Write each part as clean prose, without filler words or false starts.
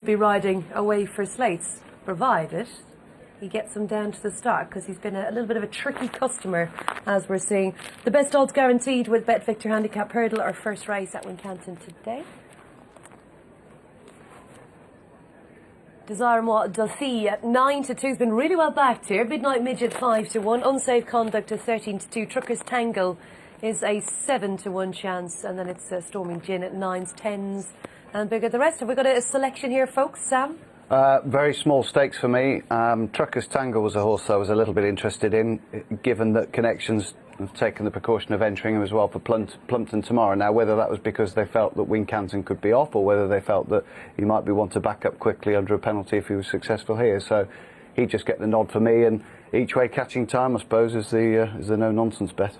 be riding away for slates, provided he gets them down to the start, because he's been a little bit of a tricky customer, as we're seeing. The best odds guaranteed with Bet Victor Handicap Hurdle, our first race at Wincanton today. Desire Moi Duthie at 9-2 has been really well backed here. Midnight Midget 5-1. Unsafe Conduct at 13-2. Trucker's Tangle is a 7-1 chance, and then it's Storming Gin at 9s, 10s, and bigger. The rest, have we got a selection here, folks? Sam? Very small stakes for me. Trucker's Tangle was a horse I was a little bit interested in, given that Connections have taken the precaution of entering him as well for Plumpton tomorrow. Now, whether that was because they felt that Wincanton could be off, or whether they felt that he might be one to back up quickly under a penalty if he was successful here. So he'd just get the nod for me, and each way catching time, I suppose, is the no-nonsense bet.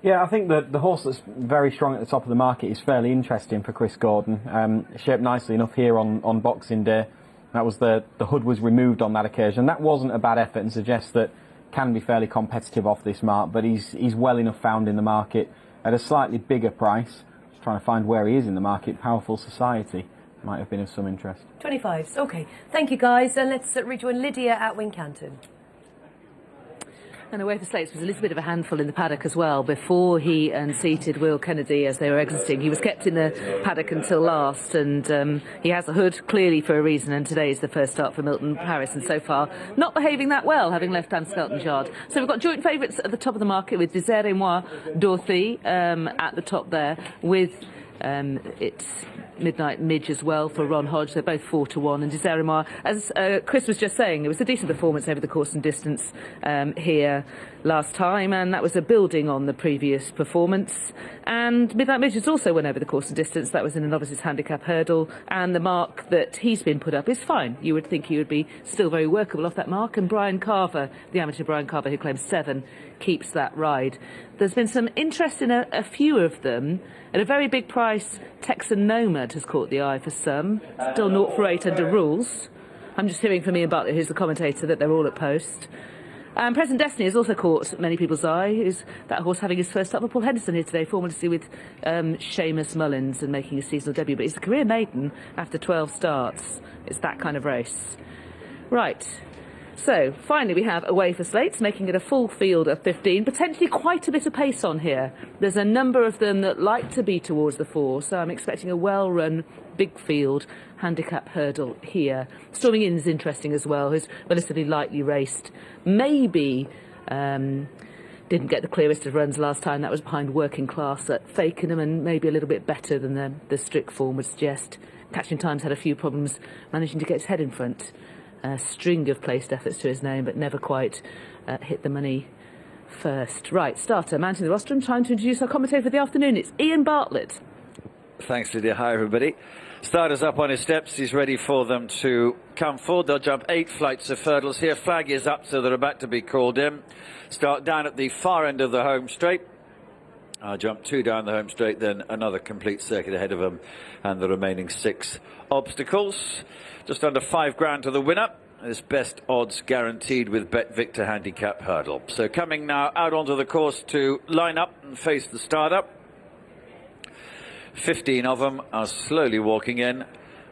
Yeah, I think that the horse that's very strong at the top of the market is fairly interesting for Chris Gordon. Shaped nicely enough here on Boxing Day. That was the hood was removed on that occasion. That wasn't a bad effort, and suggests that can be fairly competitive off this mark, but he's well enough found in the market at a slightly bigger price. Just trying to find where he is in the market. Powerful Society might have been of some interest. 25s, okay. Thank you, guys, and let's rejoin Lydia at Wincanton. And away for slates was a little bit of a handful in the paddock as well. Before he unseated Will Kennedy as they were exiting, he was kept in the paddock until last, and he has a hood clearly for a reason, and today is the first start for Milton Paris, and so far not behaving that well, having left Dan Skelton's yard. So we've got joint favourites at the top of the market with Desire Moi Duthie at the top there, with it's Midnight Midge as well for Ron Hodge. They're both 4-1, and Desire Moi, as Chris was just saying, it was a decent performance over the course and distance here last time, and that was a building on the previous performance. And Midnight Midge has also went over the course and distance. That was in a novice's handicap hurdle, and the mark that he's been put up is fine. You would think he would be still very workable off that mark, and Brian Carver, the amateur Brian Carver, who claims 7, keeps that ride. There's been some interest in a few of them. At a very big price, Texan Nomad has caught the eye for some. Still 0 for 8 under rules. I'm just hearing from Ian Bartlett, who's the commentator, that they're all at post. Present Destiny has also caught many people's eye. Is that horse having his first start with Paul Henderson here today, formerly with Seamus Mullins, and making his seasonal debut. But he's a career maiden after 12 starts. It's that kind of race. Right. So, finally, we have away for slates, making it a full field of 15, potentially quite a bit of pace on here. There's a number of them that like to be towards the 4, so I'm expecting a well-run, big field handicap hurdle here. Storming In is interesting as well, who's relatively lightly raced. Maybe didn't get the clearest of runs last time. That was behind Working Class at Fakenham, and maybe a little bit better than the strict form would suggest. Catching Time's had a few problems managing to get his head in front. A string of placed efforts to his name, but never quite hit the money first. Right, starter, mounting the rostrum, time to introduce our commentator for the afternoon. It's Ian Bartlett. Thanks, Lydia. Hi, everybody. Starter's up on his steps. He's ready for them to come forward. They'll jump 8 flights of hurdles here. Flag is up, so they're about to be called in. Start down at the far end of the home straight. I'll jump 2 down the home straight, then another complete circuit ahead of them, and the remaining 6 obstacles. Just under £5,000 to the winner. This best odds guaranteed with Bet Victor Handicap Hurdle. So coming now out onto the course to line up and face the starter. 15 of them are slowly walking in.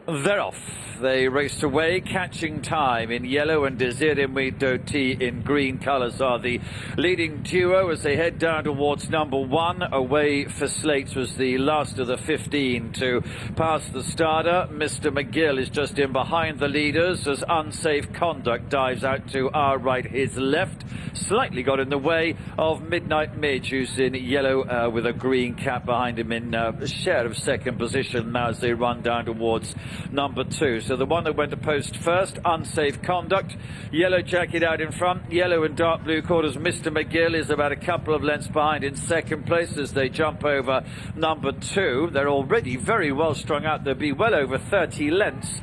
They're off. They raced away. Catching Time in yellow and Desire Moi Duthie in green colours are the leading duo as they head down towards number 1. Away for Slates was the last of the 15 to pass the starter. Mr. McGill is just in behind the leaders as Unsafe Conduct dives out to our right, his left. Slightly got in the way of Midnight Midge, who's in yellow with a green cap behind him in a share of second position now as they run down towards number 2. So the one that went to post first, Unsafe Conduct. Yellow jacket out in front. Yellow and dark blue quarters. Mr. McGill is about a couple of lengths behind in second place as they jump over number 2. They're already very well strung out. There'll be well over 30 lengths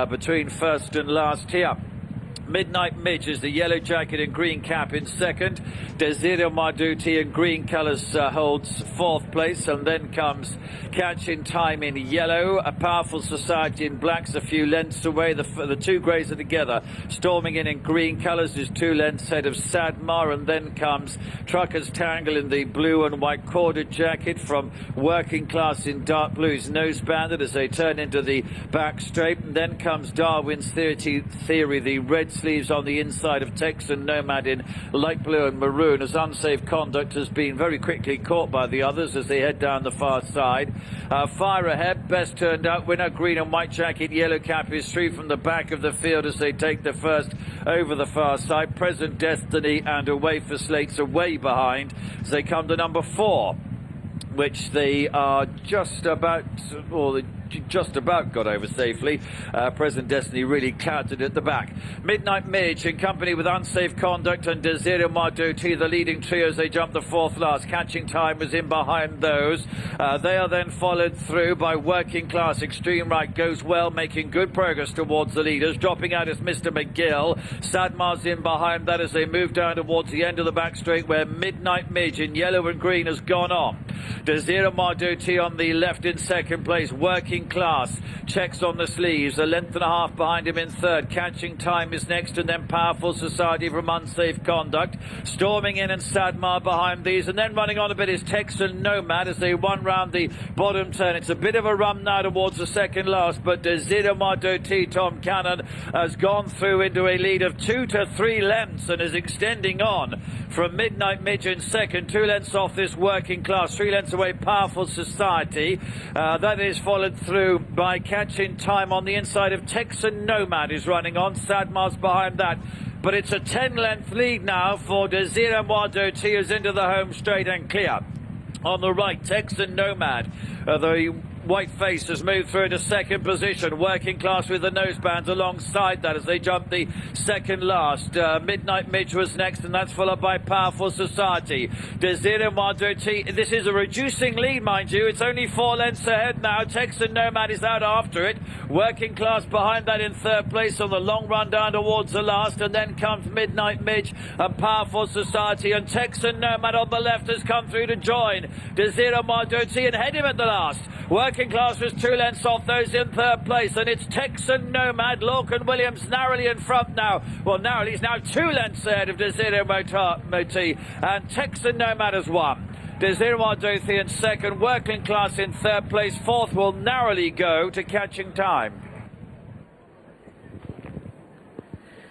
between first and last here. Midnight Midge is the yellow jacket and green cap in second. Desire Marduti in green colours holds fourth place, and then comes Catching Time in yellow. A Powerful Society in blacks a few lengths away. The two greys are together. Storming in green colours is 2 lengths ahead of Sadmar, and then comes Trucker's Tangle in the blue and white corded jacket from Working Class in dark blues, nose banded as they turn into the back straight. And then comes Darwin's Theory, the red sleeves on the inside of Texan Nomad in light blue and maroon, as Unsafe Conduct has been very quickly caught by the others as they head down the far side. Fire Ahead, best turned out winner, green and white jacket, yellow cap is through from the back of the field as they take the first over the far side. Present Destiny and Away for Slates away behind as they come to number 4, which they are just about got over safely. Present Destiny really clouted at the back. Midnight Midge in company with Unsafe Conduct and Desire Marduti, the leading trio as they jump the fourth last. Catching Time was in behind those. They are then followed through by Working Class. Extreme Right goes well, making good progress towards the leaders. Dropping out is Mr. McGill. Sadmar's in behind that as they move down towards the end of the back straight, where Midnight Midge in yellow and green has gone on. Desire Marduti on the left in second place. Working Class checks on the sleeves, a length and a half behind him in third. Catching Time is next, and then Powerful Society from Unsafe Conduct. Storming in and Sadmar behind these, and then running on a bit is Texan Nomad as they run round the bottom turn. It's a bit of a run now towards the second last, but Desire Marduti, Tom Cannon, has gone through into a lead of 2 to 3 lengths and is extending on from Midnight Midge in second, 2 lengths off this Working Class, 3 lengths away Powerful Society. That is followed through by Catching Time on the inside of Texan Nomad, who's running on. Sadmar's behind that, but it's a 10-length lead now for Desire Marduti, who's into the home straight and clear. On the right, Texan Nomad, the white face has moved through into second position. Working Class with the nosebands alongside that as they jump the second last. Midnight Midge was next, and that's followed by Powerful Society. Desire Marduti, this is a reducing lead, mind you. It's only 4 lengths ahead now. Texan Nomad is out after it. Working Class behind that in third place on the long run down towards the last, and then comes Midnight Midge and Powerful Society, and Texan Nomad on the left has come through to join Desire Marduti and head him at the last. Working Class was 2 lengths off those in third place, and it's Texan Nomad. Lorcan Williams narrowly in front now. Well, narrowly, he's now 2 lengths ahead of Desire Marduti, and Texan Nomad has won. Desire Marduti in second, Working Class in third place. Fourth will narrowly go to Catching Time.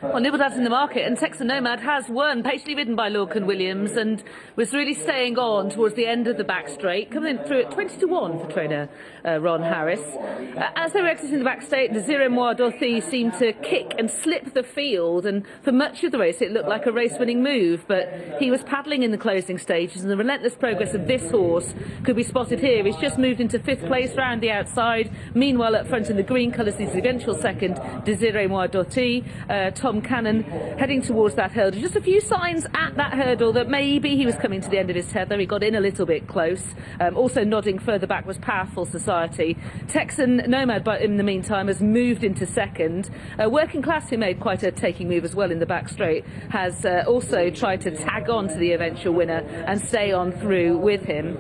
Well, Nibbledad's in the market, and Texan Nomad has won, patiently ridden by Lorcan Williams, and was really staying on towards the end of the back straight, coming in through at 20 to 1 for trainer Ron Harris. As they were exiting the back straight, Desire Marduti seemed to kick and slip the field, and for much of the race it looked like a race-winning move, but he was paddling in the closing stages, and the relentless progress of this horse could be spotted here. He's just moved into 5th place round the outside. Meanwhile, up front in the green colours, he's the eventual second, Desire Marduti. Tom Cannon heading towards that hurdle. Just a few signs at that hurdle that maybe he was coming to the end of his tether. He got in a little bit close. Also nodding further back was Powerful Society. Texan Nomad, but in the meantime, has moved into second. Working Class, who made quite a taking move as well in the back straight, has also tried to tag on to the eventual winner and stay on through with him.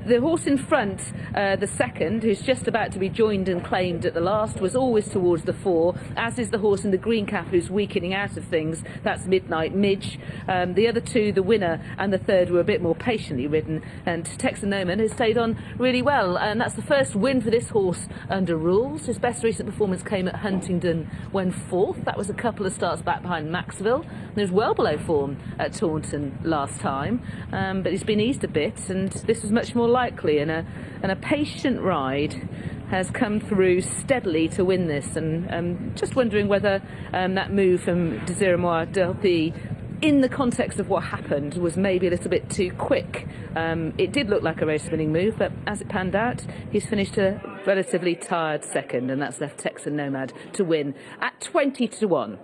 The horse in front, the second, who's just about to be joined and claimed at the last, was always towards the 4, as is the horse in the green cap, who's weakening out of things. That's Midnight Midge. The other two, the winner and the third, were a bit more patiently ridden, and Texan Nomad has stayed on really well, and that's the first win for this horse under rules. His best recent performance came at Huntingdon when 4th. That was a couple of starts back behind Maxwell. He was well below form at Taunton last time, but he's been eased a bit, and this was much more likely, and a patient ride has come through steadily to win this, and just wondering whether that move from Desire Marduti, in the context of what happened, was maybe a little bit too quick. It did look like a race-winning move, but as it panned out, he's finished a relatively tired second, and that's left Texan Nomad to win at 20 to 1.